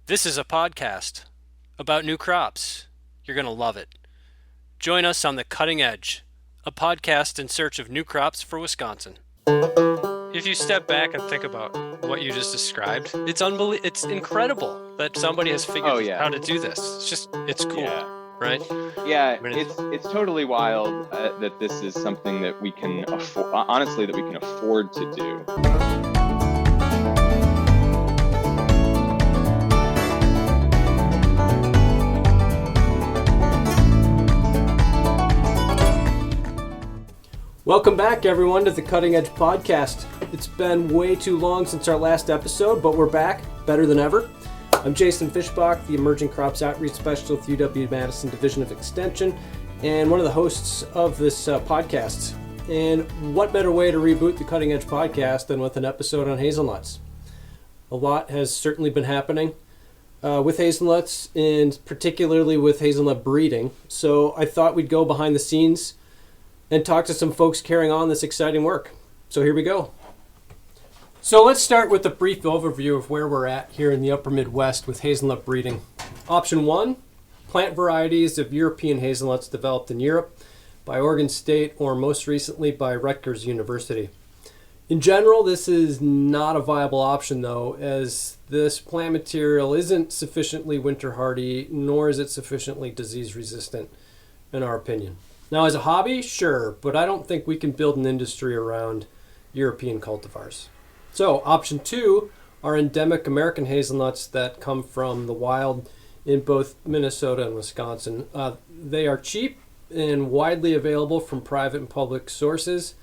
This is a podcast about new crops. You're going to love it. Join us on The Cutting Edge, a podcast in search of new crops for Wisconsin. If you step back and think about what you just described, it's incredible that somebody has Oh figured yeah, how to do this. It's cool, yeah, right? yeah. I mean, It's totally wild that this is something that we can afford. Honestly, that we can afford to do. Welcome back, everyone, to the Cutting Edge Podcast. It's been way too long since our last episode, but we're back, better than ever. I'm Jason Fischbach, the Emerging Crops Outreach Specialist with UW-Madison Division of Extension, and one of the hosts of this podcast. And what better way to reboot the Cutting Edge Podcast than with an episode on hazelnuts? A lot has certainly been happening with hazelnuts, and particularly with hazelnut breeding. So I thought we'd go behind the scenes and talk to some folks carrying on this exciting work. So here we go. So let's start with a brief overview of where we're at here in the upper Midwest with hazelnut breeding. Option 1, plant varieties of European hazelnuts developed in Europe by Oregon State or most recently by Rutgers University. In general, this is not a viable option though, as this plant material isn't sufficiently winter hardy, nor is it sufficiently disease resistant, in our opinion. Now, as a hobby, sure, but I don't think we can build an industry around European cultivars. So, option 2 are endemic American hazelnuts that come from the wild in both Minnesota and Wisconsin. They are cheap and widely available from private and public sources.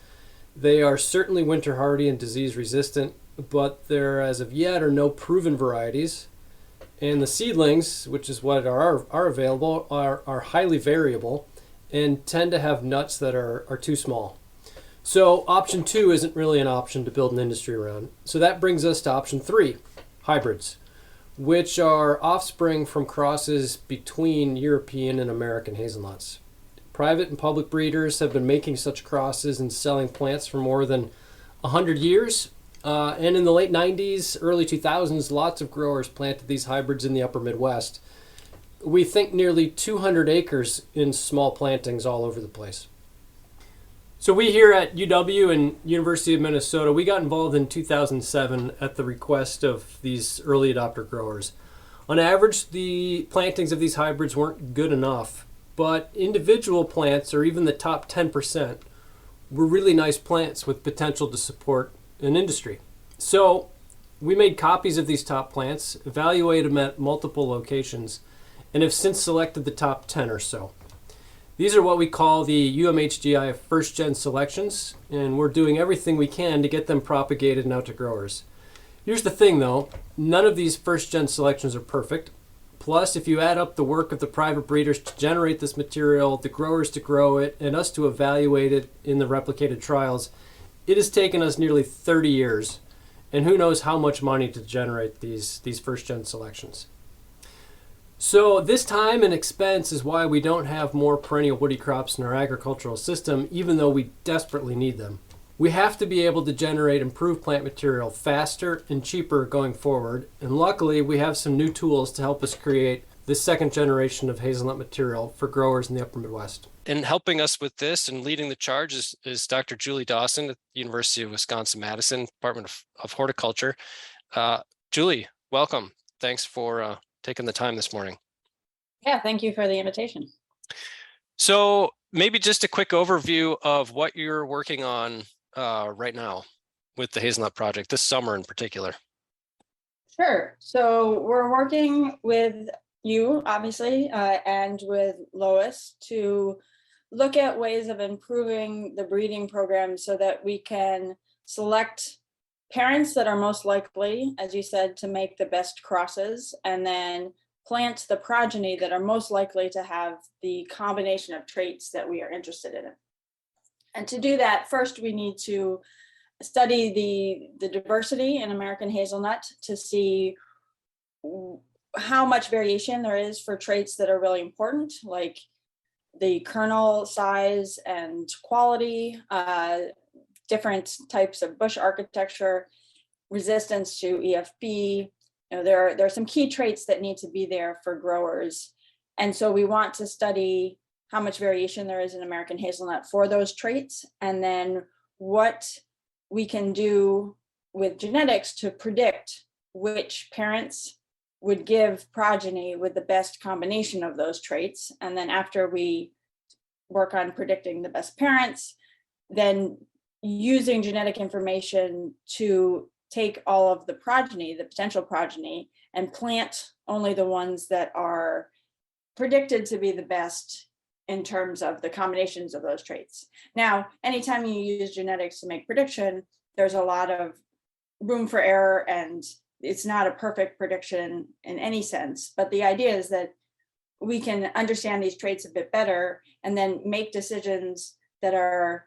They are certainly winter hardy and disease resistant, but there, as of yet, are no proven varieties. And the seedlings, which is what are available, are highly variable and tend to have nuts that are too small. So option 2 isn't really an option to build an industry around. So that brings us to option 3, hybrids, which are offspring from crosses between European and American hazelnuts. Private and public breeders have been making such crosses and selling plants for more than 100 years. And in the late 90s, early 2000s, lots of growers planted these hybrids in the upper Midwest. We think nearly 200 acres in small plantings all over the place. So we here at UW and University of Minnesota, we got involved in 2007 at the request of these early adopter growers. On average, the plantings of these hybrids weren't good enough, but individual plants, or even the top 10%, were really nice plants with potential to support an industry. So we made copies of these top plants, evaluated them at multiple locations, and have since selected the top 10 or so. These are what we call the UMHGI first-gen selections, and we're doing everything we can to get them propagated and out to growers. Here's the thing though, none of these first-gen selections are perfect. Plus, if you add up the work of the private breeders to generate this material, the growers to grow it, and us to evaluate it in the replicated trials, it has taken us nearly 30 years, and who knows how much money to generate these first-gen selections. So this time and expense is why we don't have more perennial woody crops in our agricultural system, even though we desperately need them. We have to be able to generate improved plant material faster and cheaper going forward, and luckily we have some new tools to help us create this second generation of hazelnut material for growers in the upper Midwest. And helping us with this and leading the charge is Dr. Julie Dawson at the University of Wisconsin-Madison, Department of Horticulture. Julie, welcome. Thanks for taking the time this morning. Yeah, thank you for the invitation. So maybe just a quick overview of what you're working on right now with the Hazelnut Project, this summer in particular. Sure. So we're working with you, obviously, and with Lois to look at ways of improving the breeding program so that we can select parents that are most likely, as you said, to make the best crosses, and then plant the progeny that are most likely to have the combination of traits that we are interested in. And to do that, first we need to study the diversity in American hazelnut to see how much variation there is for traits that are really important, like the kernel size and quality, different types of bush architecture, resistance to EFB, there are some key traits that need to be there for growers. And so we want to study how much variation there is in American hazelnut for those traits, and then what we can do with genetics to predict which parents would give progeny with the best combination of those traits. And then after we work on predicting the best parents, then using genetic information to take all of the progeny, the potential progeny, and plant only the ones that are predicted to be the best in terms of the combinations of those traits. Now, anytime you use genetics to make prediction, there's a lot of room for error, and it's not a perfect prediction in any sense. But the idea is that we can understand these traits a bit better and then make decisions that are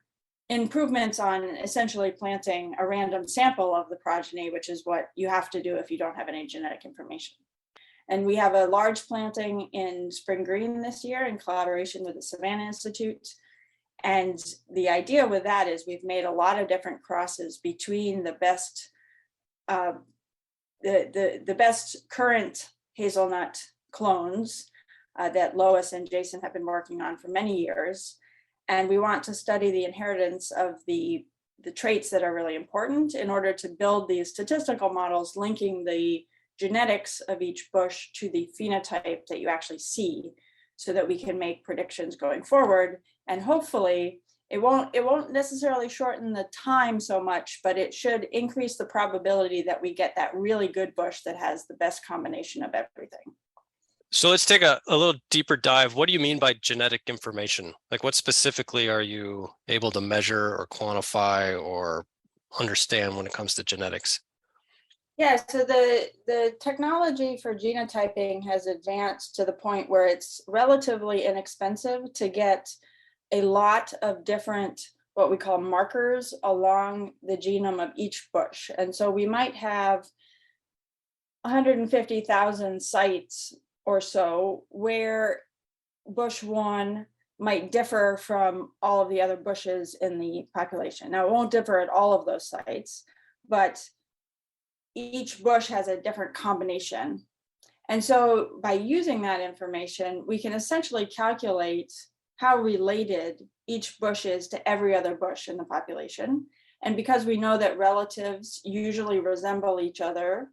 improvements on essentially planting a random sample of the progeny, which is what you have to do if you don't have any genetic information. And we have a large planting in Spring Green this year in collaboration with the Savanna Institute. And the idea with that is we've made a lot of different crosses between the best the best current hazelnut clones that Lois and Jason have been working on for many years. And we want to study the inheritance of the traits that are really important in order to build these statistical models linking the genetics of each bush to the phenotype that you actually see, so that we can make predictions going forward. And hopefully it won't necessarily shorten the time so much, but it should increase the probability that we get that really good bush that has the best combination of everything. So let's take a little deeper dive. What do you mean by genetic information? Like, what specifically are you able to measure or quantify or understand when it comes to genetics? Yeah, so the technology for genotyping has advanced to the point where it's relatively inexpensive to get a lot of different, what we call markers, along the genome of each bush. And so we might have 150,000 sites or so where bush one might differ from all of the other bushes in the population. Now, it won't differ at all of those sites, but each bush has a different combination. And so by using that information, we can essentially calculate how related each bush is to every other bush in the population. And because we know that relatives usually resemble each other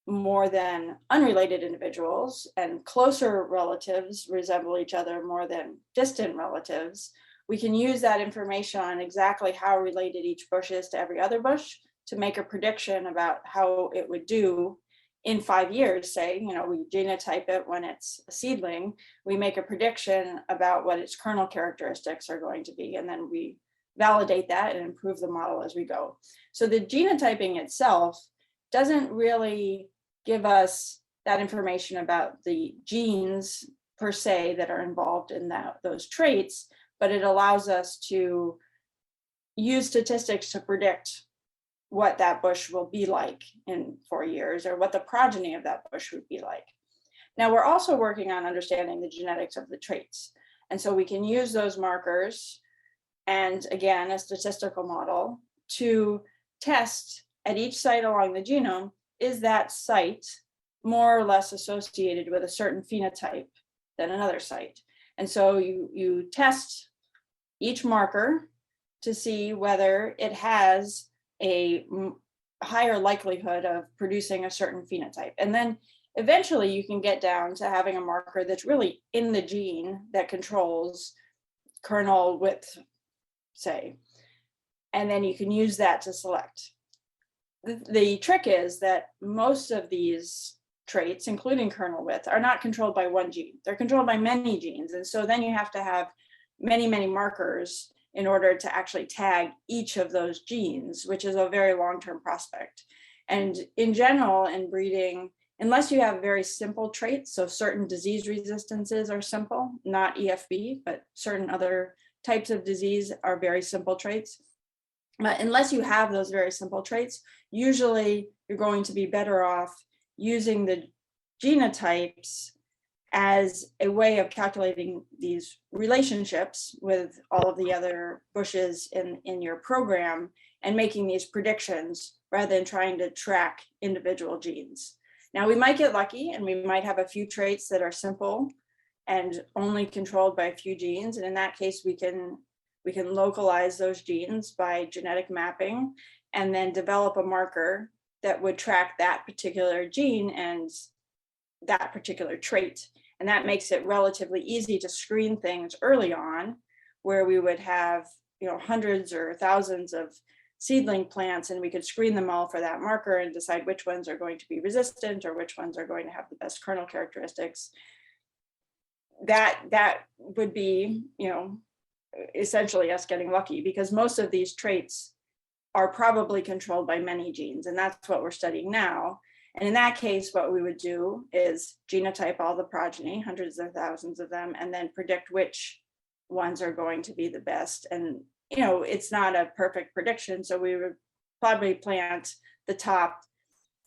more than unrelated individuals, and closer relatives resemble each other more than distant relatives, we can use that information on exactly how related each bush is to every other bush to make a prediction about how it would do in 5 years. Say, we genotype it when it's a seedling, we make a prediction about what its kernel characteristics are going to be, and then we validate that and improve the model as we go. So the genotyping itself doesn't really give us that information about the genes per se that are involved in those traits, but it allows us to use statistics to predict what that bush will be like in 4 years, or what the progeny of that bush would be like. Now, we're also working on understanding the genetics of the traits. And so we can use those markers and, again, a statistical model to test at each site along the genome, is that site more or less associated with a certain phenotype than another site? And so you test each marker to see whether it has a higher likelihood of producing a certain phenotype. And then eventually you can get down to having a marker that's really in the gene that controls kernel width, say, and then you can use that to select. The trick is that most of these traits, including kernel width, are not controlled by one gene. They're controlled by many genes. And so then you have to have many, many markers in order to actually tag each of those genes, which is a very long-term prospect. And in general, in breeding, unless you have very simple traits, so certain disease resistances are simple, not EFB, but certain other types of disease are very simple traits. Unless you have those very simple traits, usually you're going to be better off using the genotypes as a way of calculating these relationships with all of the other bushes in your program and making these predictions rather than trying to track individual genes. Now we might get lucky and we might have a few traits that are simple and only controlled by a few genes. And in that case, we can localize those genes by genetic mapping and then develop a marker that would track that particular gene and that particular trait. And that makes it relatively easy to screen things early on, where we would have, hundreds or thousands of seedling plants, and we could screen them all for that marker and decide which ones are going to be resistant or which ones are going to have the best kernel characteristics. That would be, essentially us getting lucky, because most of these traits are probably controlled by many genes, and that's what we're studying now. And in that case, what we would do is genotype all the progeny, hundreds of thousands of them, and then predict which ones are going to be the best. And, it's not a perfect prediction. So we would probably plant the top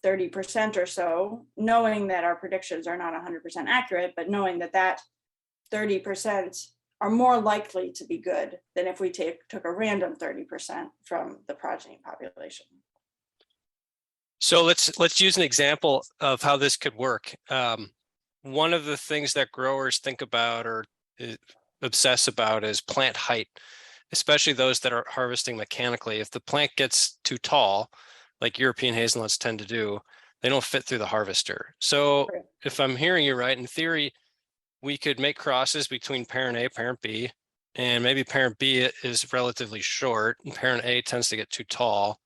30% or so, knowing that our predictions are not 100% accurate, but knowing that 30% are more likely to be good than if we took a random 30% from the progeny population. So let's use an example of how this could work. One of the things that growers think about or obsess about is plant height, especially those that are harvesting mechanically. If the plant gets too tall, like European hazelnuts tend to do, they don't fit through the harvester. So if I'm hearing you right, in theory, we could make crosses between parent A, parent B, and maybe parent B is relatively short and parent A tends to get too tall.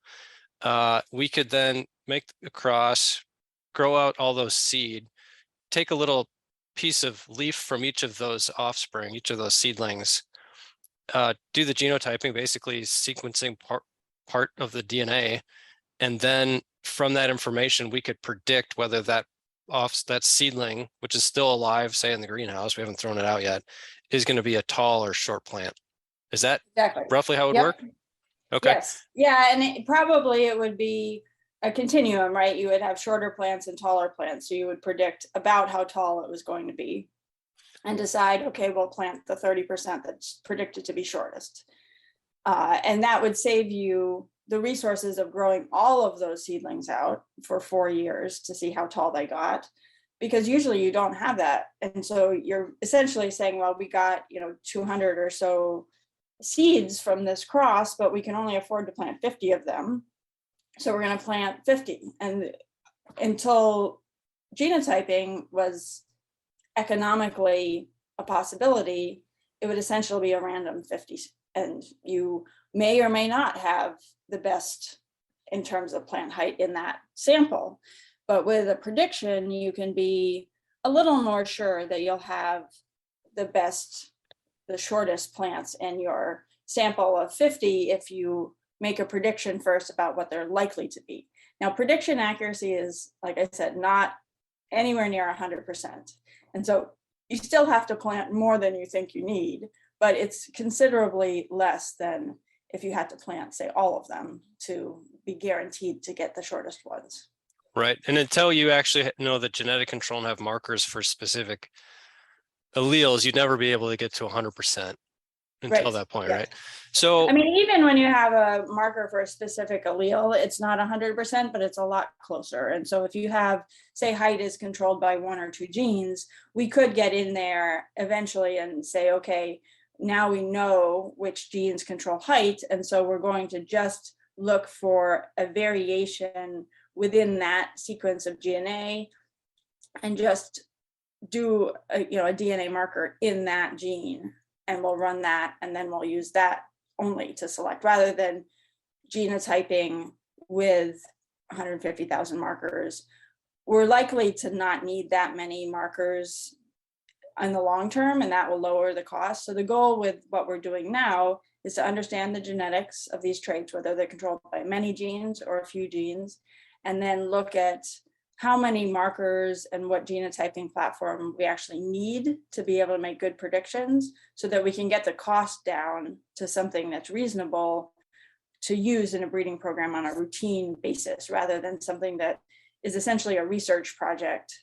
We could then make a cross, grow out all those seed, take a little piece of leaf from each of those offspring, each of those seedlings, do the genotyping, basically sequencing part of the DNA. And then from that information, we could predict whether that seedling, which is still alive, say in the greenhouse, we haven't thrown it out yet, is going to be a tall or short plant. Is that exactly roughly how it would work? Okay. Yes. Yeah. And it would be a continuum, right? You would have shorter plants and taller plants. So you would predict about how tall it was going to be and decide, okay, we'll plant the 30% that's predicted to be shortest. And that would save you the resources of growing all of those seedlings out for 4 years to see how tall they got, because usually you don't have that. And so you're essentially saying, well, we got, 200 or so seeds from this cross, but we can only afford to plant 50 of them. So we're going to plant 50. And until genotyping was economically a possibility, it would essentially be a random 50. And you may or may not have the best in terms of plant height in that sample. But with a prediction, you can be a little more sure that you'll have the shortest plants in your sample of 50 if you make a prediction first about what they're likely to be. Now, prediction accuracy is, like I said, not anywhere near 100%. And so you still have to plant more than you think you need, but it's considerably less than if you had to plant, say, all of them to be guaranteed to get the shortest ones. Right. And until you actually know the genetic control and have markers for specific alleles, you'd never be able to get to 100% until that point, right? So, I mean, even when you have a marker for a specific allele, it's not 100%, but it's a lot closer. And so if you have, say, height is controlled by 1 or 2 genes, we could get in there eventually and say, okay, now we know which genes control height. And so we're going to just look for a variation within that sequence of DNA and just do a DNA marker in that gene, and we'll run that, and then we'll use that only to select, rather than genotyping with 150,000 markers. We're likely to not need that many markers in the long term, and that will lower the cost. So the goal with what we're doing now is to understand the genetics of these traits, whether they're controlled by many genes or a few genes, and then look at how many markers and what genotyping platform we actually need to be able to make good predictions, so that we can get the cost down to something that's reasonable to use in a breeding program on a routine basis, rather than something that is essentially a research project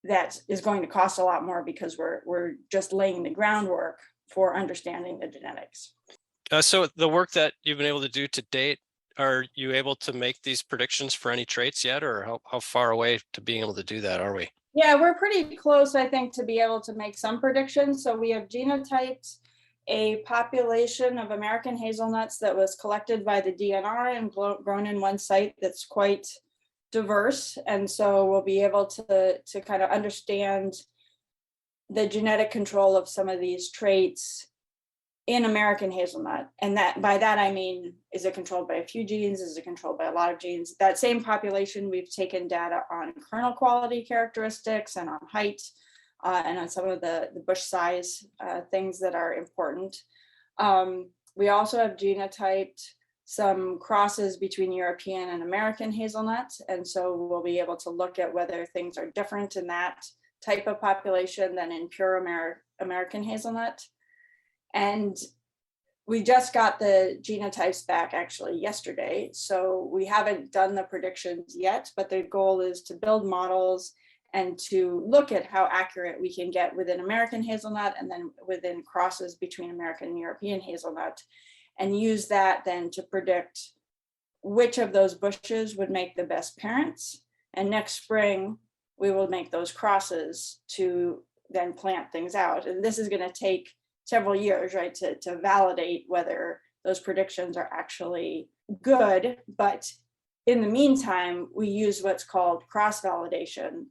that is going to cost a lot more because we're just laying the groundwork for understanding the genetics. So the work that you've been able to do to date, are you able to make these predictions for any traits yet, or how far away to being able to do that are we? Yeah, we're pretty close, I think, to be able to make some predictions. So we have genotyped a population of American hazelnuts that was collected by the DNR and grown in one site that's quite diverse. And so we'll be able to kind of understand the genetic control of some of these traits in American hazelnut. And that by that, I mean, is it controlled by a few genes? Is it controlled by a lot of genes? That same population, we've taken data on kernel quality characteristics and on height and on some of the bush size things that are important. We also have genotyped some crosses between European and American hazelnuts. And so we'll be able to look at whether things are different in that type of population than in pure American hazelnut. And we just got the genotypes back actually yesterday. So we haven't done the predictions yet, but the goal is to build models and to look at how accurate we can get within American hazelnut and then within crosses between American and European hazelnut, and use that then to predict which of those bushes would make the best parents. And next spring, we will make those crosses to then plant things out. And this is going to take several years, right, to validate whether those predictions are actually good. But in the meantime, we use what's called cross-validation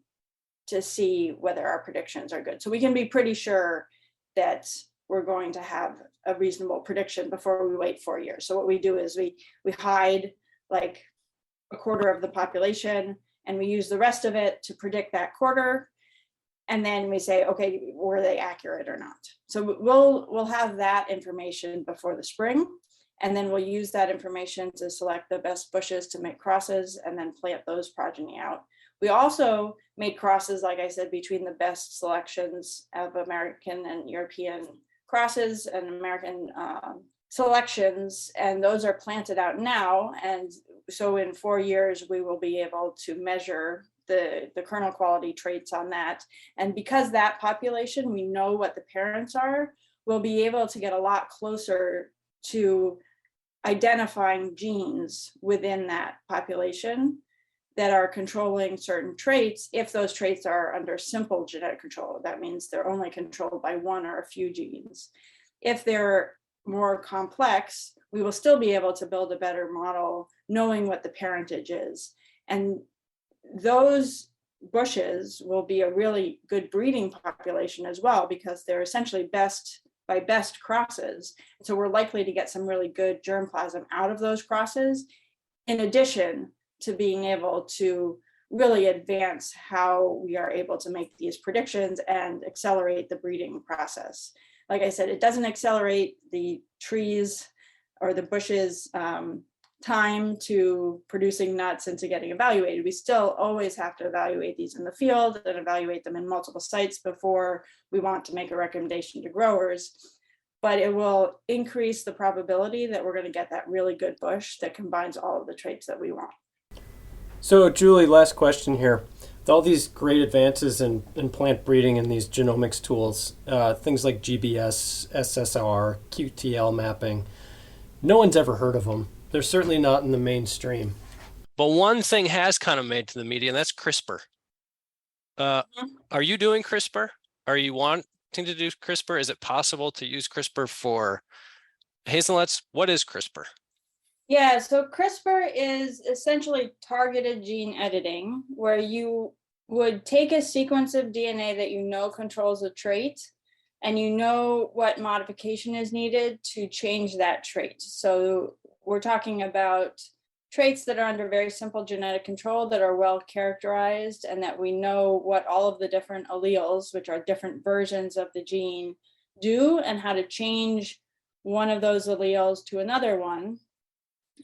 to see whether our predictions are good. So we can be pretty sure that we're going to have a reasonable prediction before we wait 4 years. So what we do is we hide like a quarter of the population and we use the rest of it to predict that quarter. And then we say, okay, were they accurate or not? So we'll have that information before the spring. And then we'll use that information to select the best bushes to make crosses and then plant those progeny out. We also made crosses, like I said, between the best selections of American and European crosses and American selections, and those are planted out now. And so in 4 years, we will be able to measure the kernel quality traits on that. And because that population, we know what the parents are, we'll be able to get a lot closer to identifying genes within that population that are controlling certain traits. If those traits are under simple genetic control, that means they're only controlled by one or a few genes. If they're more complex, we will still be able to build a better model knowing what the parentage is. And those bushes will be a really good breeding population as well, because they're essentially best by best crosses. So we're likely to get some really good germplasm out of those crosses, in addition to being able to really advance how we are able to make these predictions and accelerate the breeding process. Like I said, it doesn't accelerate the trees or the bushes time to producing nuts and to getting evaluated. We still always have to evaluate these in the field and evaluate them in multiple sites before we want to make a recommendation to growers. But it will increase the probability that we're going to get that really good bush that combines all of the traits that we want. So Julie, last question here. With all these great advances in plant breeding and these genomics tools, things like GBS, SSR, QTL mapping, no one's ever heard of them. They're certainly not in the mainstream. But one thing has kind of made to the media, and that's CRISPR. Are you doing CRISPR? Are you wanting to do CRISPR? Is it possible to use CRISPR for hazelnuts? What is CRISPR? Yeah, so CRISPR is essentially targeted gene editing, where you would take a sequence of DNA that you know controls a trait, and you know what modification is needed to change that trait. So we're talking about traits that are under very simple genetic control that are well characterized, and that we know what all of the different alleles, which are different versions of the gene, do, and how to change one of those alleles to another one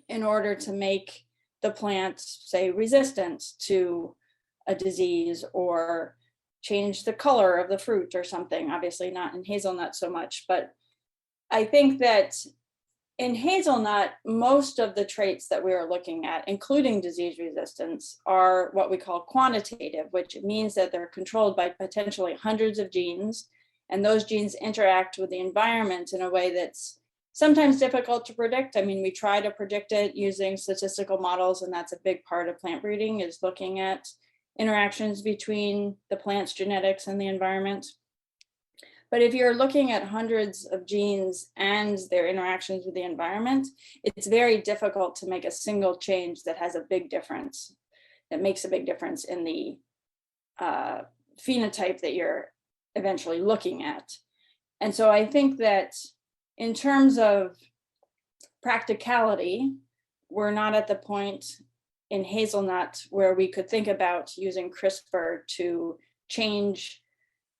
in order to make the plant, say, resistant to a disease or change the color of the fruit or something. Obviously not in hazelnut so much, but I think that in hazelnut, most of the traits that we are looking at, including disease resistance, are what we call quantitative, which means that they're controlled by potentially hundreds of genes, and those genes interact with the environment in a way that's sometimes difficult to predict. I mean, we try to predict it using statistical models, and that's a big part of plant breeding, is looking at interactions between the plant's genetics and the environment. But if you're looking at hundreds of genes and their interactions with the environment, it's very difficult to make a single change that has a big difference, that makes a big difference in the phenotype that you're eventually looking at. And so I think that in terms of practicality, we're not at the point in hazelnut where we could think about using CRISPR to change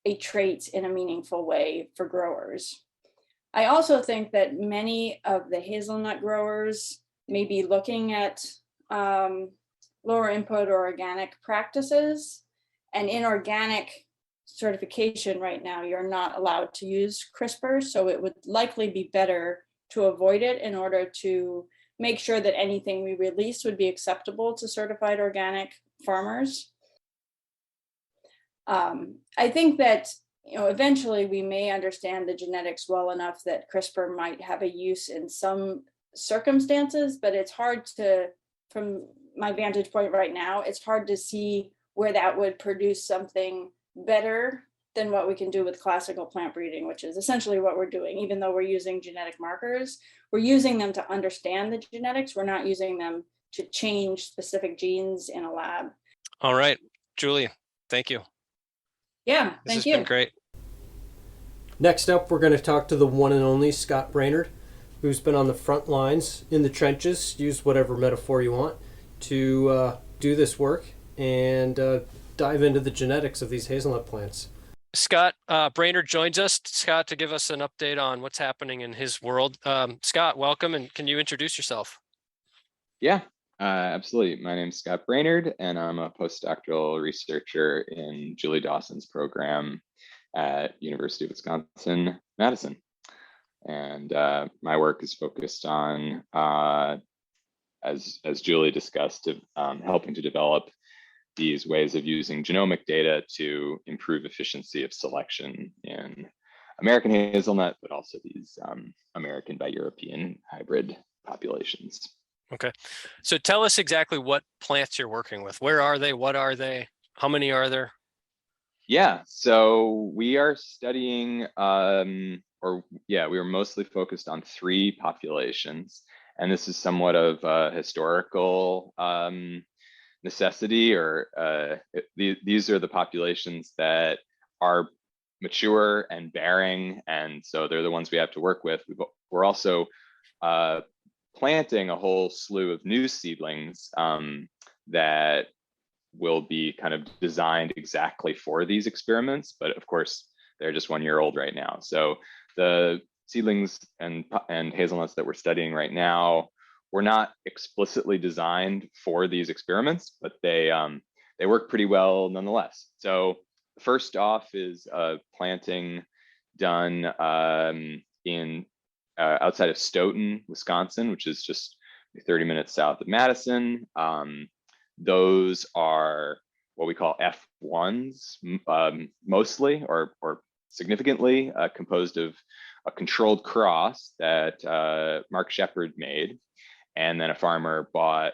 a trait in a meaningful way for growers. I also think that many of the hazelnut growers may be looking at lower input or organic practices, and in organic certification right now, you're not allowed to use CRISPR. So it would likely be better to avoid it in order to make sure that anything we release would be acceptable to certified organic farmers. I think that, eventually we may understand the genetics well enough that CRISPR might have a use in some circumstances, but it's hard to, from my vantage point right now, it's hard to see where that would produce something better than what we can do with classical plant breeding, which is essentially what we're doing. Even though we're using genetic markers, we're using them to understand the genetics. We're not using them to change specific genes in a lab. All right, Julie, thank you. Yeah, This has thank you. been great. Next up, we're going to talk to the one and only Scott Brainard, who's been on the front lines, in the trenches, use whatever metaphor you want, to do this work and dive into the genetics of these hazelnut plants. Scott Brainard joins us, Scott, to give us an update on what's happening in his world. Scott, welcome, and can you introduce yourself? Yeah, absolutely. My name's Scott Brainard, and I'm a postdoctoral researcher in Julie Dawson's program at University of Wisconsin-Madison. And my work is focused on, as Julie discussed, helping to develop these ways of using genomic data to improve efficiency of selection in American hazelnut, but also these American by European hybrid populations. Okay, so tell us exactly what plants you're working with. Where are they? What are they? How many are there? Yeah, so we are studying, we were mostly focused on 3 populations, and this is somewhat of a historical necessity, or these are the populations that are mature and bearing, and so they're the ones we have to work with. We're also planting a whole slew of new seedlings that will be kind of designed exactly for these experiments, but of course they're just 1 year old right now. So the seedlings and hazelnuts that we're studying right now were not explicitly designed for these experiments, but they work pretty well nonetheless. So first off is planting done in outside of Stoughton, Wisconsin, which is just 30 minutes south of Madison. Those are what we call F1s, mostly or significantly composed of a controlled cross that Mark Shepard made. And then a farmer bought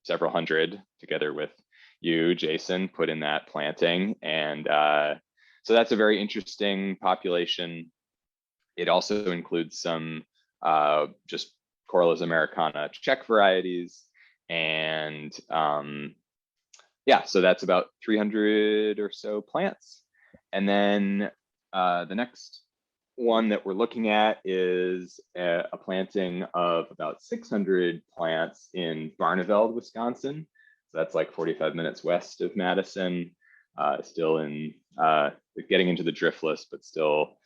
several hundred together with you, Jason, put in that planting. And so that's a very interesting population. It also includes some just Corylus americana Czech varieties. And so that's about 300 or so plants. And then the next one that we're looking at is a planting of about 600 plants in Barneveld, Wisconsin. So that's like 45 minutes west of Madison, still in getting into the driftless, but still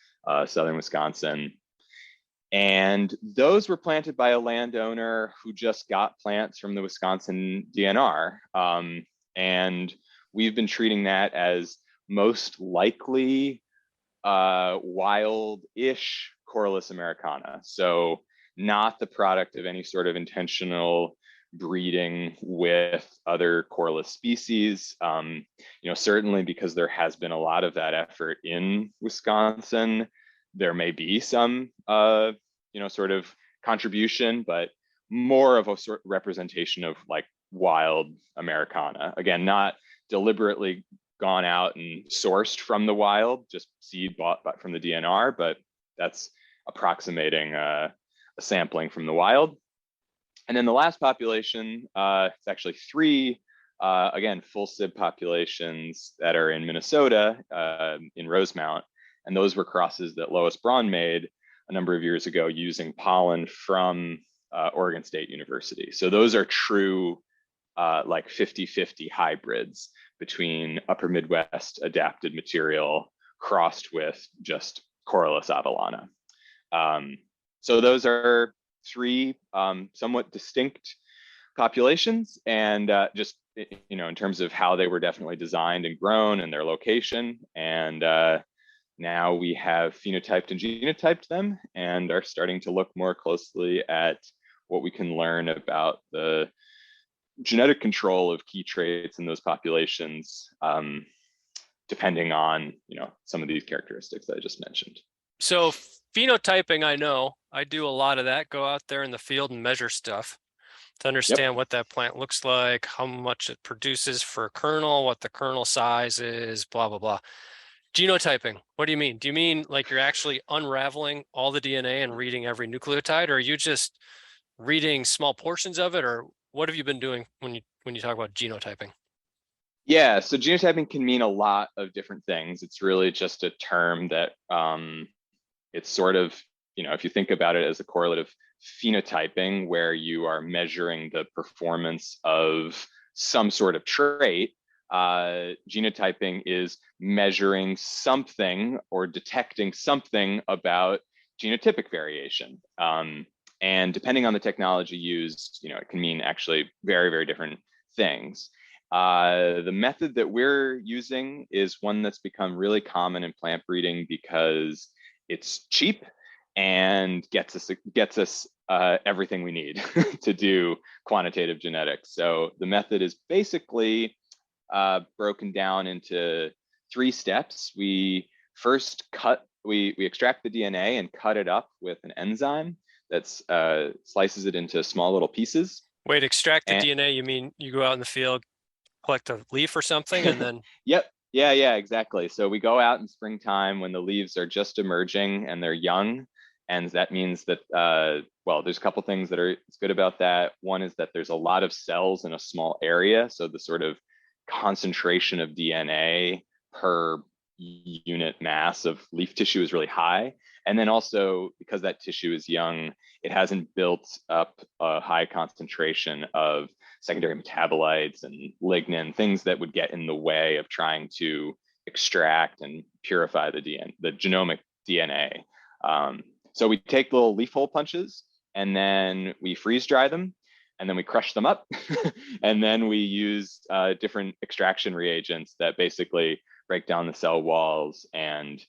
southern Wisconsin. And those were planted by a landowner who just got plants from the Wisconsin DNR. And we've been treating that as most likely wild-ish Corylus americana. So not the product of any sort of intentional breeding with other Corylus species. Certainly because there has been a lot of that effort in Wisconsin, there may be some sort of contribution, but more of a sort of representation of like wild Americana. Again, not deliberately gone out and sourced from the wild, just seed bought from the DNR, but that's approximating a sampling from the wild. And then the last population, it's actually three, again, full SIB populations that are in Minnesota, in Rosemount. And those were crosses that Lois Braun made a number of years ago using pollen from Oregon State University. So those are true like 50-50 hybrids between upper Midwest adapted material crossed with just Corylus avellana. So those are three somewhat distinct populations, and just in terms of how they were definitely designed and grown and their location. And now we have phenotyped and genotyped them and are starting to look more closely at what we can learn about the genetic control of key traits in those populations, depending on some of these characteristics that I just mentioned. So phenotyping, I know I do a lot of that. Go out there in the field and measure stuff to understand what that plant looks like, how much it produces for a kernel, what the kernel size is, blah, blah, blah. Genotyping, what do you mean? Do you mean like you're actually unraveling all the DNA and reading every nucleotide, or are you just reading small portions of it, or what have you been doing when you talk about genotyping? Yeah, so genotyping can mean a lot of different things. It's really just a term that it's sort of, if you think about it as a correlate of phenotyping, where you are measuring the performance of some sort of trait, genotyping is measuring something or detecting something about genotypic variation. And depending on the technology used, it can mean actually very, very different things. The method that we're using is one that's become really common in plant breeding because it's cheap and gets us everything we need to do quantitative genetics. So the method is basically broken down into 3 steps. We first we extract the DNA and cut it up with an enzyme that's slices it into small little pieces. Wait, extract the DNA, you mean you go out in the field, collect a leaf or something, and then... Yep. Yeah, exactly. So we go out in springtime when the leaves are just emerging and they're young. And that means that, there's a couple things that are good about that. One is that there's a lot of cells in a small area. So the sort of concentration of DNA per unit mass of leaf tissue is really high. And then also, because that tissue is young, it hasn't built up a high concentration of secondary metabolites and lignin, things that would get in the way of trying to extract and purify the genomic DNA. So we take little leaf hole punches and then we freeze dry them and then we crush them up. And then we use different extraction reagents that basically break down the cell walls and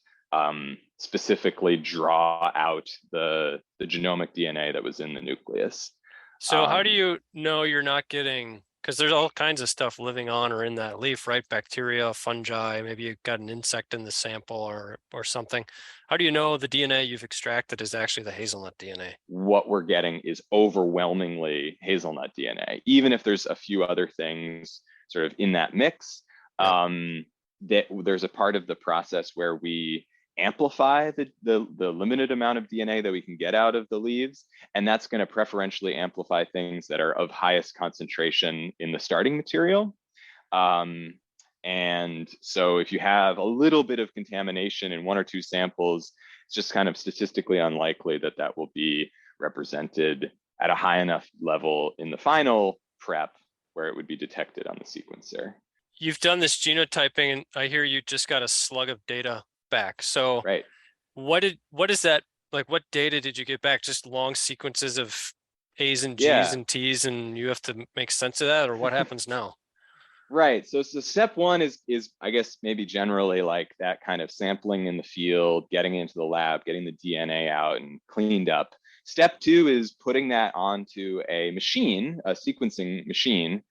specifically draw out the genomic DNA that was in the nucleus. So how do you know you're not getting, because there's all kinds of stuff living on or in that leaf, right? Bacteria, fungi, maybe you've got an insect in the sample or something. How do you know the DNA you've extracted is actually the hazelnut DNA? What we're getting is overwhelmingly hazelnut DNA, even if there's a few other things sort of in that mix. That there's a part of the process where we amplify the limited amount of DNA that we can get out of the leaves, and that's going to preferentially amplify things that are of highest concentration in the starting material. And so if you have a little bit of contamination in 1 or 2 samples, it's just kind of statistically unlikely that that will be represented at a high enough level in the final prep where it would be detected on the sequencer. You've done this genotyping, and I hear you just got a slug of data back. So right. What is that, like, what data did you get back? Just long sequences of A's and G's and T's, and you have to make sense of that, or what happens now? Right. So step 1 is I guess maybe generally like that kind of sampling in the field, getting into the lab, getting the DNA out and cleaned up. Step 2 is putting that onto a machine, a sequencing machine.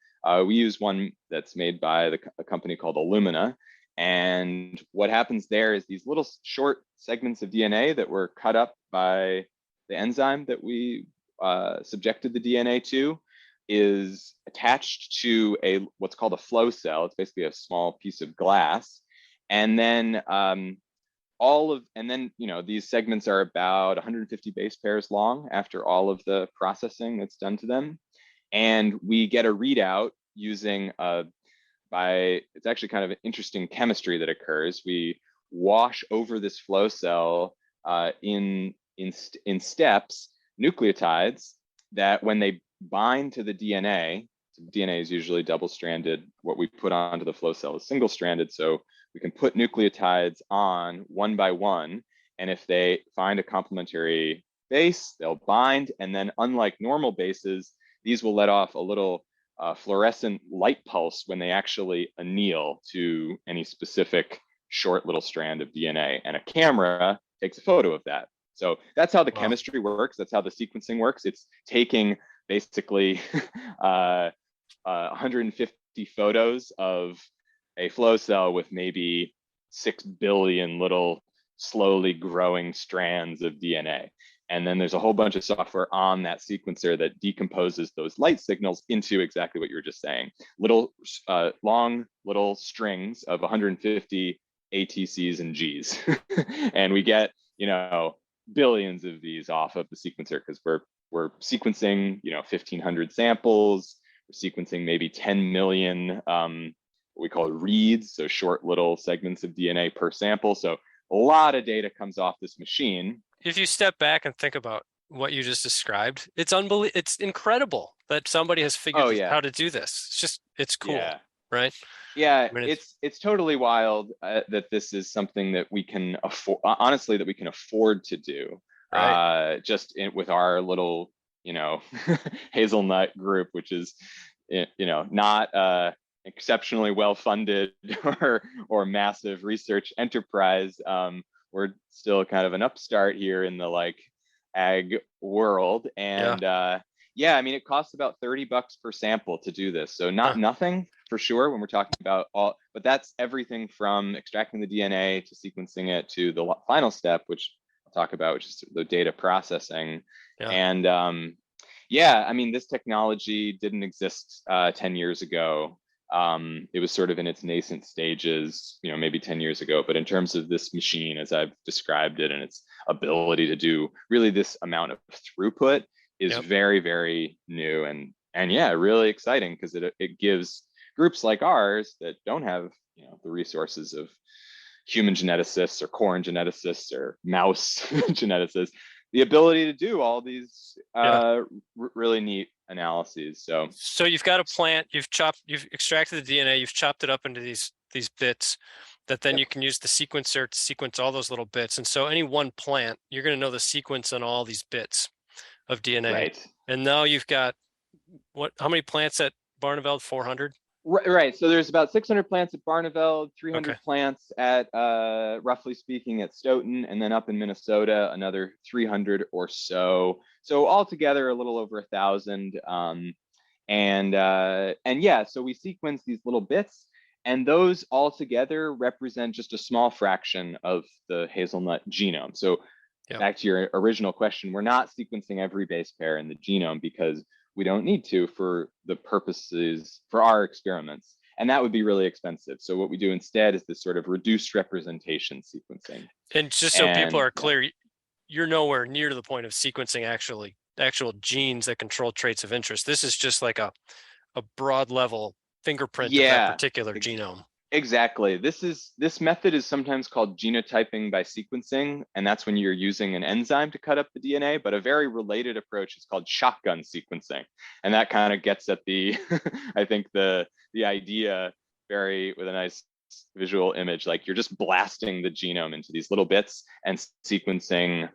We use one that's made by a company called Illumina. And what happens there is these little short segments of DNA that were cut up by the enzyme that we subjected the DNA to, is attached to what's called a flow cell. It's basically a small piece of glass, and then these segments are about 150 base pairs long after all of the processing that's done to them, and we get a readout using it's actually kind of an interesting chemistry that occurs. We wash over this flow cell in steps nucleotides that, when they bind to the DNA, so DNA is usually double-stranded. What we put onto the flow cell is single-stranded, so we can put nucleotides on one by one, and if they find a complementary base, they'll bind, and then, unlike normal bases, these will let off a little fluorescent light pulse when they actually anneal to any specific short little strand of DNA, and a camera takes a photo of that. So that's how the chemistry works. That's how the sequencing works. It's taking basically 150 photos of a flow cell with maybe 6 billion little slowly growing strands of DNA. And then there's a whole bunch of software on that sequencer that decomposes those light signals into exactly what you were just saying. Little long little strings of 150 ATCs and Gs. And we get, billions of these off of the sequencer, because we're sequencing, 1,500 samples. We're sequencing maybe 10 million what we call reads, so short little segments of DNA per sample. So a lot of data comes off this machine. If you step back and think about what you just described, it's it's incredible that somebody has figured out how to do this. It's cool, right? Yeah, I mean, it's totally wild that this is something that we can afford, honestly, that we can afford to do, right? With our little, Hazelnut group, which is, not exceptionally well funded or massive research enterprise. We're still kind of an upstart here in the ag world, and I mean, it costs about $30 per sample to do this, so nothing for sure when we're talking about but that's everything from extracting the DNA to sequencing it to the final step, which I'll talk about, which is the data processing. And I mean, this technology didn't exist 10 years ago. It was sort of in its nascent stages, maybe 10 years ago. But in terms of this machine, as I've described it, and its ability to do really this amount of throughput is very, very new and really exciting, because it gives groups like ours that don't have the resources of human geneticists or corn geneticists or mouse geneticists the ability to do all these really neat analyses. So you've got a plant, you've extracted the DNA, you've chopped it up into these bits that then you can use the sequencer to sequence all those little bits. And so any one plant, you're going to know the sequence on all these bits of DNA. Right. And now you've got how many plants at Barneveld? 400? Right. So there's about 600 plants at Barneveld, 300 plants at, roughly speaking, at Stoughton, and then up in Minnesota, another 300 or so. So altogether, a little over 1,000. So we sequence these little bits, and those altogether represent just a small fraction of the hazelnut genome. So back to your original question, we're not sequencing every base pair in the genome because we don't need to for the purposes for our experiments, and that would be really expensive. So what we do instead is this sort of reduced representation sequencing. And just so people are clear, you're nowhere near to the point of sequencing actual genes that control traits of interest. This is just like a broad level fingerprint of that particular genome. Exactly. This method is sometimes called genotyping by sequencing, and that's when you're using an enzyme to cut up the DNA. But a very related approach is called shotgun sequencing, and that kind of gets at the, I think the idea with a nice visual image, like you're just blasting the genome into these little bits and sequencing,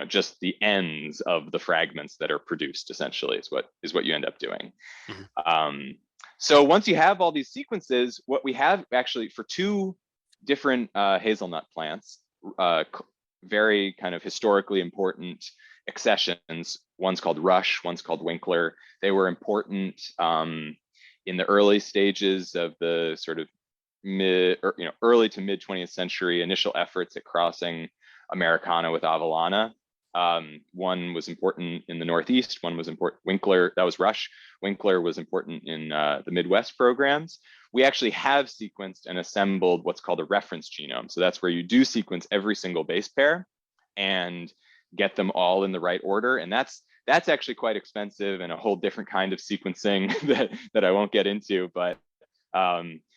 just the ends of the fragments that are produced. Essentially, is what you end up doing. Mm-hmm. So once you have all these sequences, what we have actually for two different hazelnut plants, very kind of historically important accessions. One's called Rush, one's called Winkler. They were important in the early stages of the sort of early to mid 20th century initial efforts at crossing Americana with Avellana. One was important in the Northeast, one was important, Winkler, that was Rush. Winkler was important in the Midwest programs. We actually have sequenced and assembled what's called a reference genome. So that's where you do sequence every single base pair and get them all in the right order. And that's actually quite expensive and a whole different kind of sequencing that I won't get into, but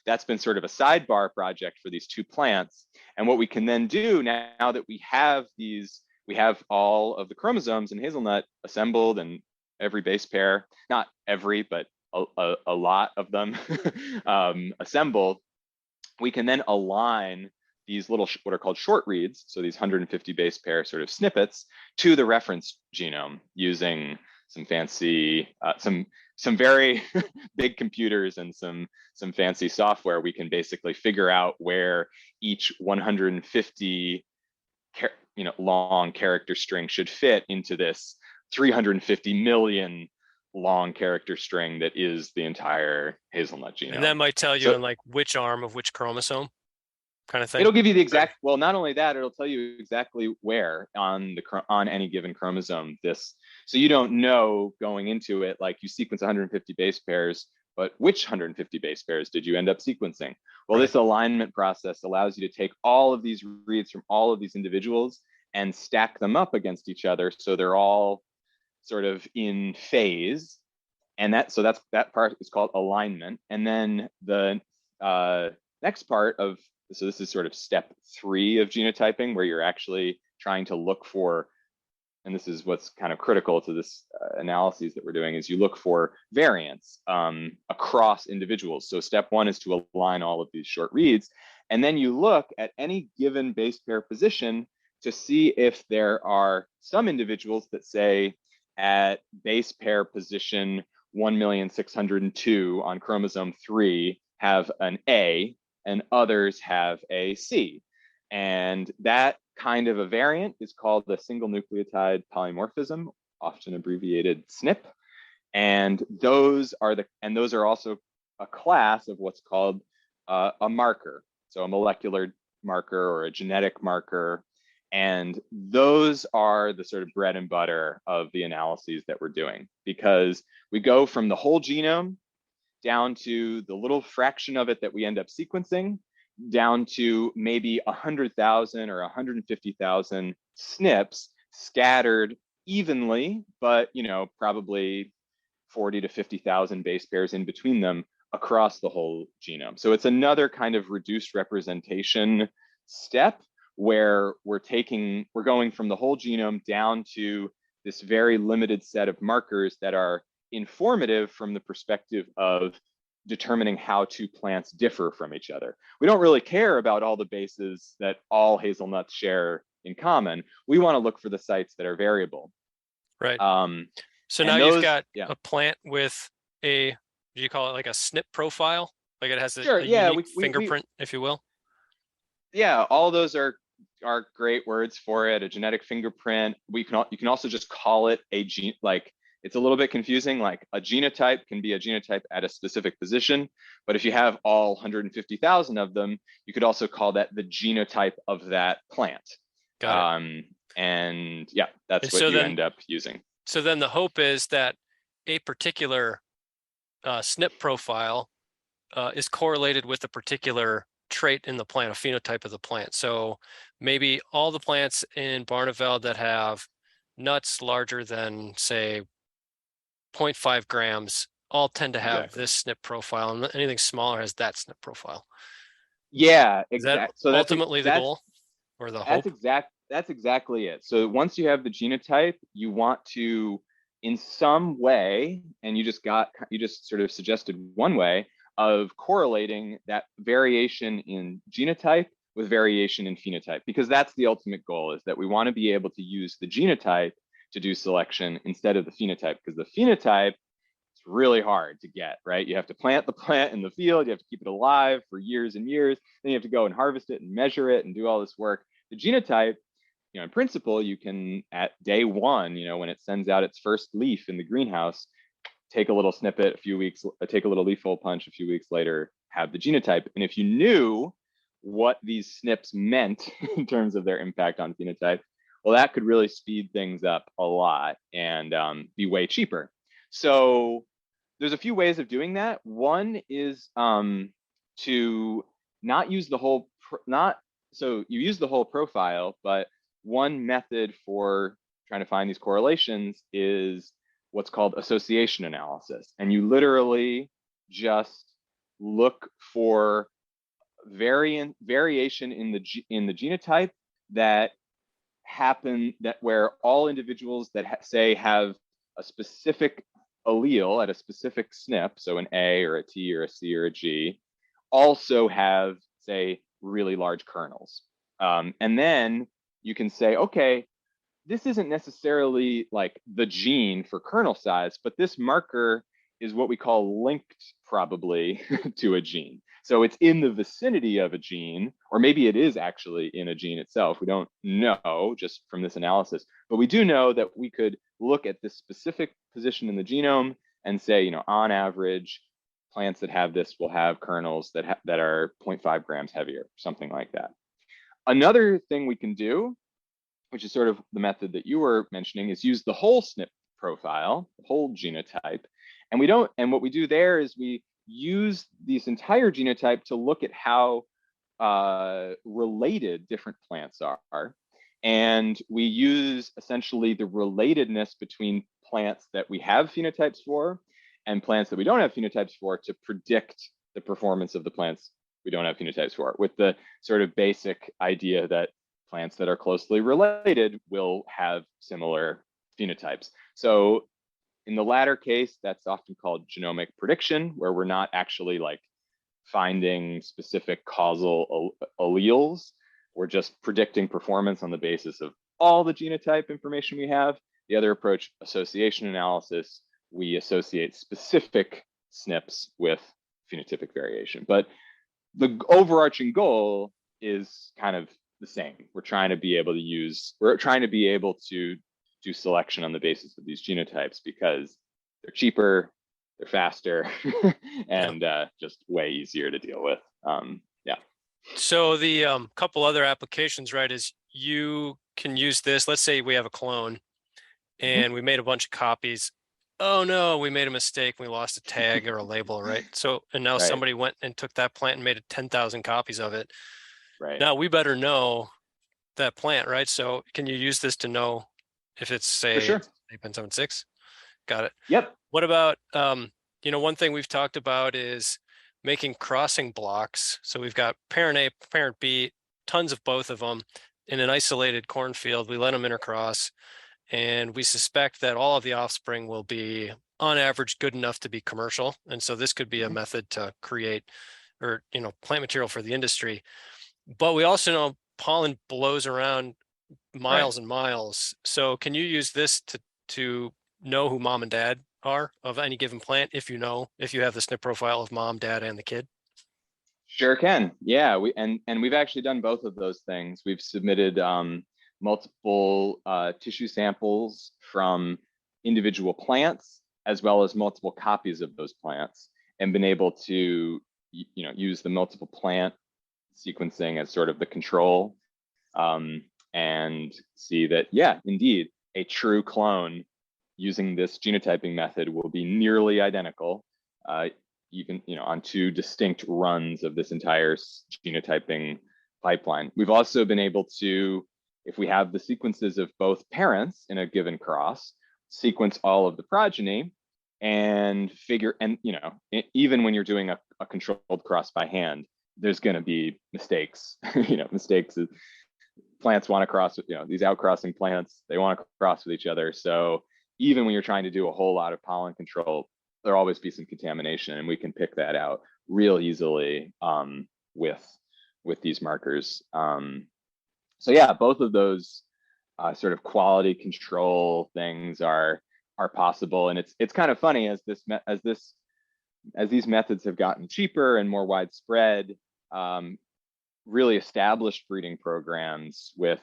that's been sort of a sidebar project for these two plants. And what we can then do now that we have all of the chromosomes in hazelnut assembled and every base pair, not every, but a lot of them assembled, we can then align these little, what are called short reads, so these 150 base pair sort of snippets, to the reference genome using some fancy, some very big computers and some fancy software. We can basically figure out where each 150 long character string should fit into this 350 million long character string that is the entire hazelnut genome. And that might tell you in like which arm of which chromosome kind of thing. It'll give you the exact, well, not only that, it'll tell you exactly where on any given chromosome so you don't know going into it, like you sequence 150 base pairs, but which 150 base pairs did you end up sequencing? Well, this alignment process allows you to take all of these reads from all of these individuals and stack them up against each other so they're all sort of in phase. And that part is called alignment. And then the next part so this is sort of step 3 of genotyping, where you're actually trying to look for, and this is what's kind of critical to this analyses that we're doing, is you look for variance across individuals. So step 1 is to align all of these short reads. And then you look at any given base pair position to see if there are some individuals that say at base pair position 1,602,000 on chromosome 3 have an A, and others have a C. And that kind of a variant is called the single nucleotide polymorphism, often abbreviated SNP. And those are also a class of what's called a marker. So a molecular marker or a genetic marker. And those are the sort of bread and butter of the analyses that we're doing, because we go from the whole genome down to the little fraction of it that we end up sequencing, down to maybe 100,000 or 150,000 SNPs scattered evenly, but probably 40 to 50,000 base pairs in between them across the whole genome. So it's another kind of reduced representation step where we're going from the whole genome down to this very limited set of markers that are informative from the perspective of determining how two plants differ from each other. We don't really care about all the bases that all hazelnuts share in common. We want to look for the sites that are variable. Right. So now you've got a plant with do you call it like a SNP profile? Like it has a unique fingerprint, if you will? Yeah, all those are great words for it. A genetic fingerprint. You can also just call it a gene, like it's a little bit confusing. Like a genotype can be a genotype at a specific position, but if you have all 150,000 of them, you could also call that the genotype of that plant. Got it. And yeah, that's what you end up using. So then the hope is that a particular SNP profile is correlated with a particular trait in the plant, a phenotype of the plant. So maybe all the plants in Barneveld that have nuts larger than, say, 0.5 grams all tend to have this SNP profile, and anything smaller has that SNP profile. Yeah, exactly. So ultimately the goal or the hope? That's exactly it. So once you have the genotype, you want to, in some way, and you just sort of suggested one way of correlating that variation in genotype with variation in phenotype, because that's the ultimate goal, is that we want to be able to use the genotype to do selection instead of the phenotype, because the phenotype is really hard to get, right? You have to plant the plant in the field, you have to keep it alive for years and years, then you have to go and harvest it and measure it and do all this work. The genotype, in principle, you can, at day 1, when it sends out its first leaf in the greenhouse, take a little snippet take a little leaf hole punch a few weeks later, have the genotype. And if you knew what these SNPs meant in terms of their impact on phenotype, Well, that could really speed things up a lot and be way cheaper. So there's a few ways of doing that. One is to not use the whole, so you use the whole profile, but one method for trying to find these correlations is what's called association analysis. And you literally just look for variation in the genotype that where all individuals that say have a specific allele at a specific SNP, so an A or a T or a C or a G, also have, say, really large kernels. And then you can say, okay, this isn't necessarily like the gene for kernel size, but this marker is what we call linked probably to a gene. So it's in the vicinity of a gene, or maybe it is actually in a gene itself. We don't know just from this analysis, but we do know that we could look at this specific position in the genome and say, on average, plants that have this will have kernels that are 0.5 grams heavier, something like that. Another thing we can do, which is sort of the method that you were mentioning, is use the whole SNP profile, the whole genotype. And what we do there is we use this entire genotype to look at how related different plants are. And we use essentially the relatedness between plants that we have phenotypes for and plants that we don't have phenotypes for to predict the performance of the plants we don't have phenotypes for, with the sort of basic idea that plants that are closely related will have similar phenotypes. So in the latter case, that's often called genomic prediction, where we're not actually like finding specific causal alleles. We're just predicting performance on the basis of all the genotype information we have. The other approach, association analysis, we associate specific SNPs with phenotypic variation. But the overarching goal is kind of the same. We're trying to be able to do selection on the basis of these genotypes because they're cheaper, they're faster, and just way easier to deal with. Yeah. So the couple other applications, right, is you can use this. Let's say we have a clone and we made a bunch of copies. Oh no, we made a mistake. We lost a tag or a label, right? So, and now somebody went and took that plant and made 10,000 copies of it. Right. Now we better know that plant, right? So can you use this to know if it's, say, 8.76? Got it. Yep. What about, one thing we've talked about is making crossing blocks. So we've got parent A, parent B, tons of both of them in an isolated cornfield. We let them intercross, and we suspect that all of the offspring will be, on average, good enough to be commercial. And so this could be a method to create, or plant material for the industry. But we also know pollen blows around miles and miles. So can you use this to know who mom and dad are of any given plant if you have the SNP profile of mom, dad, and the kid? Sure can. Yeah, we've actually done both of those things. We've submitted multiple tissue samples from individual plants as well as multiple copies of those plants, and been able to use the multiple plant sequencing as sort of the control, and see that, yeah, indeed, a true clone using this genotyping method will be nearly identical, even on two distinct runs of this entire genotyping pipeline. We've also been able to, if we have the sequences of both parents in a given cross, sequence all of the progeny and figure, and even when you're doing a controlled cross by hand, there's going to be mistakes. Mistakes. Plants want to cross with, these outcrossing plants, they want to cross with each other. So even when you're trying to do a whole lot of pollen control, there'll always be some contamination, and we can pick that out real easily with these markers. So yeah, both of those sort of quality control things are possible, and it's kind of funny as these methods have gotten cheaper and more widespread. Really established breeding programs with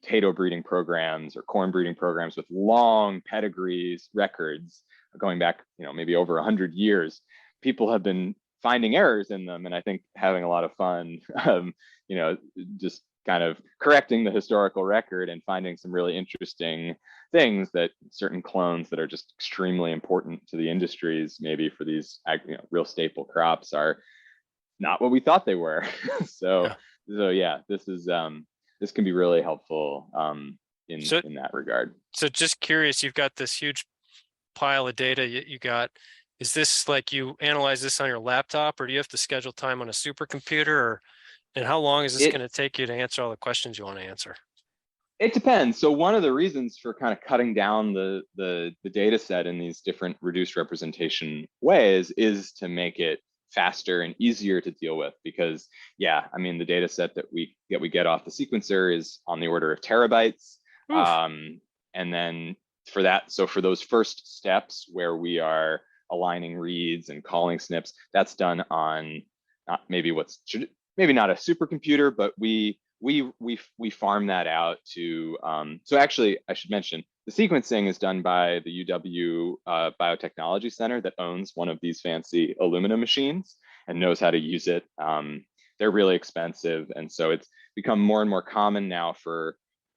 potato breeding programs or corn breeding programs with long pedigrees, records going back, maybe over 100 years. People have been finding errors in them, and I think having a lot of fun, just kind of correcting the historical record and finding some really interesting things, that certain clones that are just extremely important to the industries, maybe for these real staple crops, are not what we thought they were. So yeah, this can be really helpful in that regard. So just curious, you've got this huge pile of data you got. Is this like you analyze this on your laptop, or do you have to schedule time on a supercomputer, and how long is this going to take you to answer all the questions you want to answer? It depends. So one of the reasons for kind of cutting down the data set in these different reduced representation ways is to make it faster and easier to deal with, because the data set that we get off the sequencer is on the order of terabytes. And then for those first steps where we are aligning reads and calling SNPs, that's done on maybe not a supercomputer, but we farm that out to. So actually, I should mention the sequencing is done by the UW Biotechnology Center that owns one of these fancy Illumina machines and knows how to use it. They're really expensive, and so it's become more and more common now for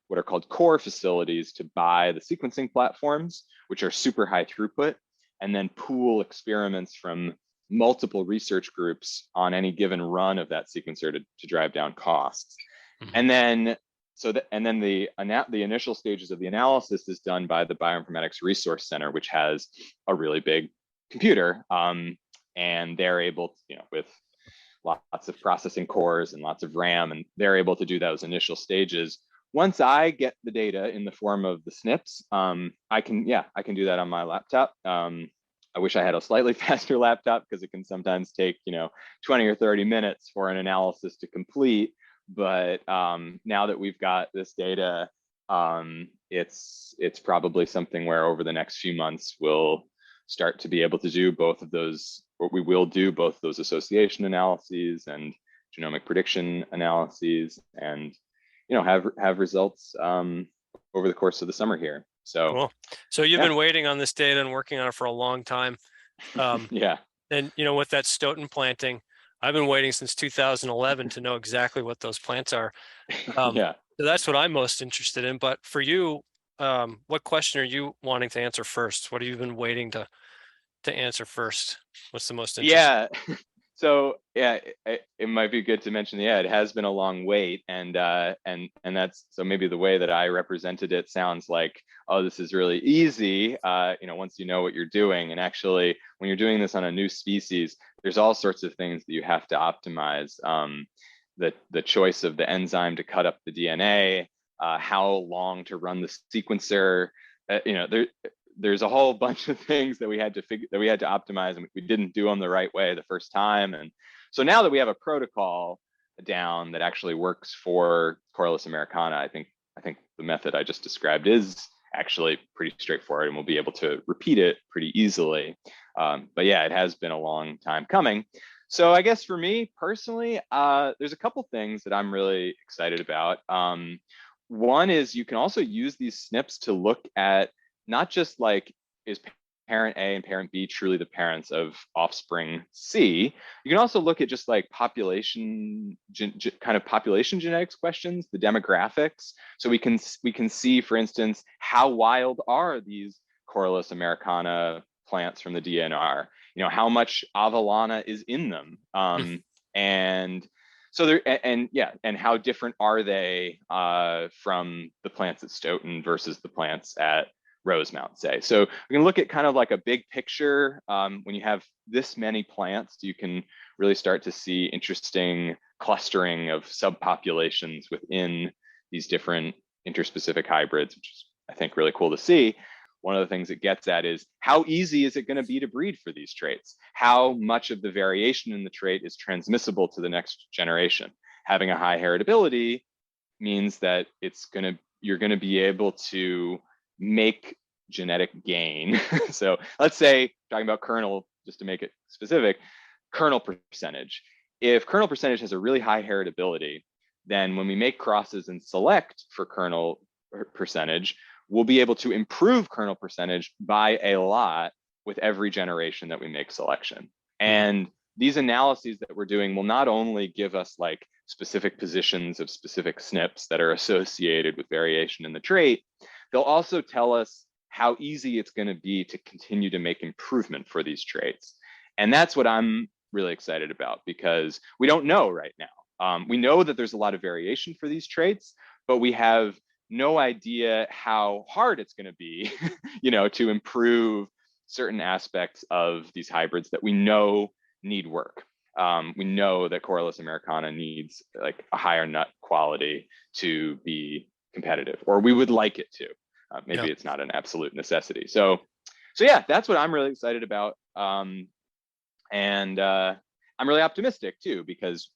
what are called core facilities to buy the sequencing platforms, which are super high throughput, and then pool experiments from multiple research groups on any given run of that sequencer to drive down costs. And then the initial stages of the analysis is done by the Bioinformatics Resource Center, which has a really big computer, and they're able to, with lots of processing cores and lots of RAM, and they're able to do those initial stages. Once I get the data in the form of the SNPs, I can do that on my laptop. I wish I had a slightly faster laptop, because it can sometimes take 20 or 30 minutes for an analysis to complete. But now that we've got this data, it's probably something where over the next few months we'll start to be able to do both of those, or we will do both those association analyses and genomic prediction analyses, and have results over the course of the summer here. So cool. So you've been waiting on this data and working on it for a long time. Yeah. And with that Stoughton planting, I've been waiting since 2011 to know exactly what those plants are. So that's what I'm most interested in. But for you, what question are you wanting to answer first? What have you been waiting to answer first? What's the most interesting? Yeah. So it might be good to mention, it has been a long wait, and that's, so maybe the way that I represented it sounds like, oh, this is really easy, once you know what you're doing. And actually, when you're doing this on a new species, there's all sorts of things that you have to optimize. The choice of the enzyme to cut up the DNA, how long to run the sequencer, there's a whole bunch of things that we had to optimize, and we didn't do them the right way the first time. And so now that we have a protocol down that actually works for Corylus americana, I think the method I just described is actually pretty straightforward, and we'll be able to repeat it pretty easily. But it has been a long time coming. So I guess for me personally, there's a couple things that I'm really excited about. One is you can also use these SNPs to look at not just like, is parent A and parent B truly the parents of offspring C? You can also look at just like population genetics questions, the demographics. So we can see, for instance, how wild are these Corylus americana plants from the DNR? How much Avellana is in them? And so and how different are they from the plants at Stoughton versus the plants at Rosemount, say. So we can look at kind of like a big picture. When you have this many plants, you can really start to see interesting clustering of subpopulations within these different interspecific hybrids, which is, I think, really cool to see. One of the things it gets at is, how easy is it going to be to breed for these traits? How much of the variation in the trait is transmissible to the next generation? Having a high heritability means that you're going to be able to make genetic gain. So let's say, talking about kernel, just to make it specific, kernel percentage. If kernel percentage has a really high heritability, then when we make crosses and select for kernel percentage, we'll be able to improve kernel percentage by a lot with every generation that we make selection. And these analyses that we're doing will not only give us like specific positions of specific SNPs that are associated with variation in the trait. They'll also tell us how easy it's going to be to continue to make improvement for these traits. And that's what I'm really excited about, because we don't know right now. We know that there's a lot of variation for these traits, but we have no idea how hard it's going to be, to improve certain aspects of these hybrids that we know need work. We know that Corylus americana needs like a higher nut quality to be competitive, or we would like it to. Maybe it's not an absolute necessity. So yeah, that's what I'm really excited about. And I'm really optimistic too, because,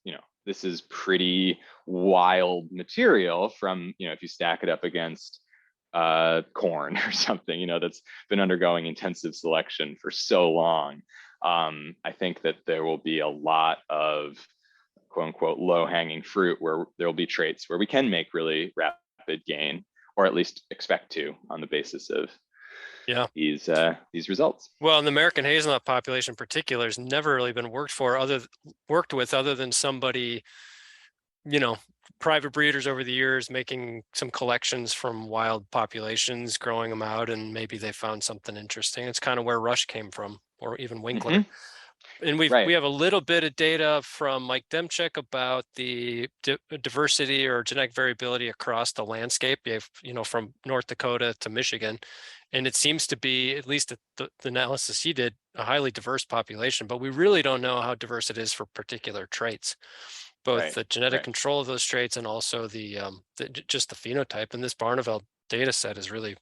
this is pretty wild material from, if you stack it up against corn or something, that's been undergoing intensive selection for so long. I think that there will be a lot of quote unquote low hanging fruit where there will be traits where we can make really rapid gain, or at least expect to, on the basis of these results. Well, the American hazelnut population in particular has never really been worked with other than somebody, private breeders over the years making some collections from wild populations, growing them out, and maybe they found something interesting. It's kind of where Rush came from, or even Winkler. Mm-hmm. And we have a little bit of data from Mike Demchik about the diversity or genetic variability across the landscape, from North Dakota to Michigan. And it seems to be, at least the analysis he did, a highly diverse population, but we really don't know how diverse it is for particular traits, both the genetic control of those traits and also just the phenotype. And this Barneveld data set is really,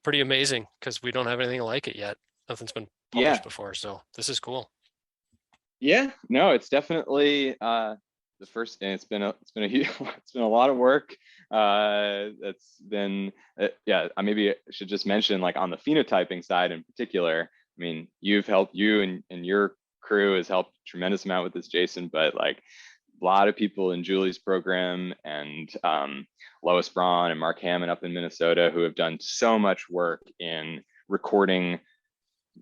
pretty amazing, because we don't have anything like it yet. Nothing's been published before, so this is cool. Yeah, no, it's definitely the first, and it's been a lot of work. That's been maybe I should just mention, like, on the phenotyping side in particular. I mean, you and your crew has helped a tremendous amount with this, Jason, but like a lot of people in Julie's program and Lois Braun and Mark Hammond up in Minnesota, who have done so much work in recording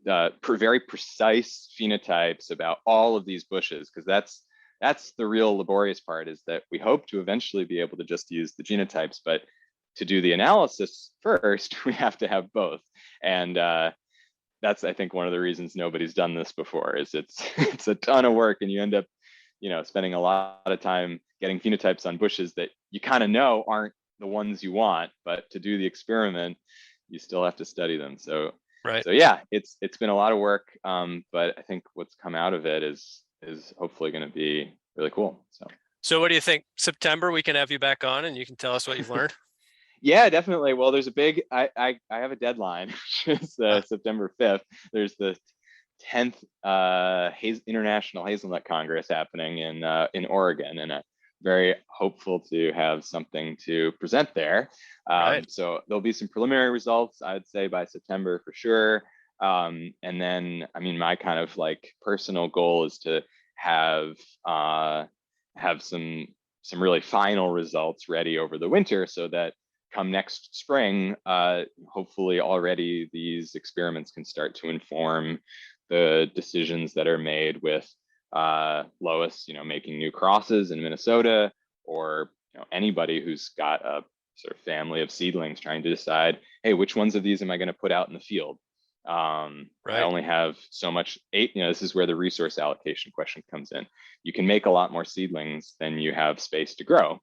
very precise phenotypes about all of these bushes, because that's the real laborious part, is that we hope to eventually be able to just use the genotypes, but to do the analysis first, we have to have both. And that's, I think, one of the reasons nobody's done this before, is it's a ton of work, and you end up, spending a lot of time getting phenotypes on bushes that you kind of know aren't the ones you want, but to do the experiment, you still have to study them. So yeah, it's been a lot of work, but I think what's come out of it is hopefully going to be really cool. So what do you think? September, we can have you back on and you can tell us what you've learned? Yeah, definitely. Well, there's a big, I have a deadline, which is September 5th. There's the 10th International Hazelnut Congress happening in Oregon, and I'm very hopeful to have something to present there. So there'll be some preliminary results, I'd say, by September for sure. And then, I mean, my kind of like personal goal is to have some really final results ready over the winter, so that come next spring, hopefully already these experiments can start to inform the decisions that are made with Lois, making new crosses in Minnesota, or anybody who's got a sort of family of seedlings trying to decide, hey, which ones of these am I going to put out in the field? I only have so much. This is where the resource allocation question comes in. You can make a lot more seedlings than you have space to grow,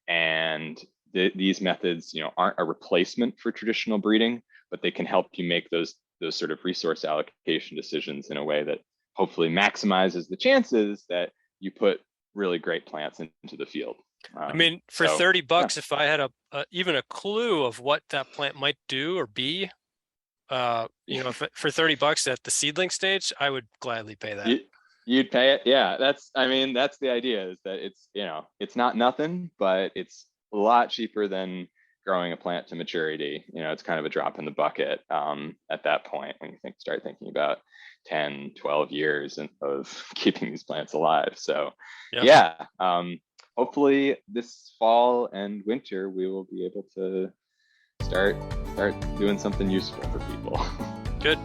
and these methods, aren't a replacement for traditional breeding, but they can help you make those sort of resource allocation decisions in a way that hopefully maximizes the chances that you put really great plants into the field. I mean, for $30, if I had even a clue of what that plant might do or be, for $30 at the seedling stage, I would gladly pay that. You'd pay it? Yeah, that's the idea, is that it's not nothing, but it's a lot cheaper than growing a plant to maturity. It's kind of a drop in the bucket at that point, when you start thinking about 10, 12 years of keeping these plants alive. So hopefully this fall and winter, we will be able to start doing something useful for people. Good.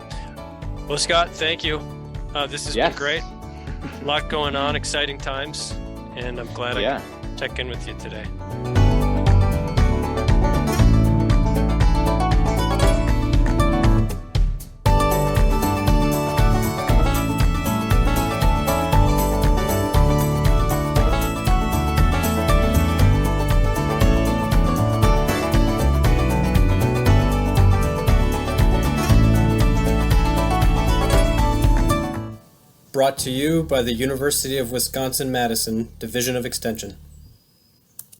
Well, Scott, thank you. This has been great. A lot going on, exciting times. and I'm glad I could check in with you today. Brought to you by the University of Wisconsin-Madison Division of Extension.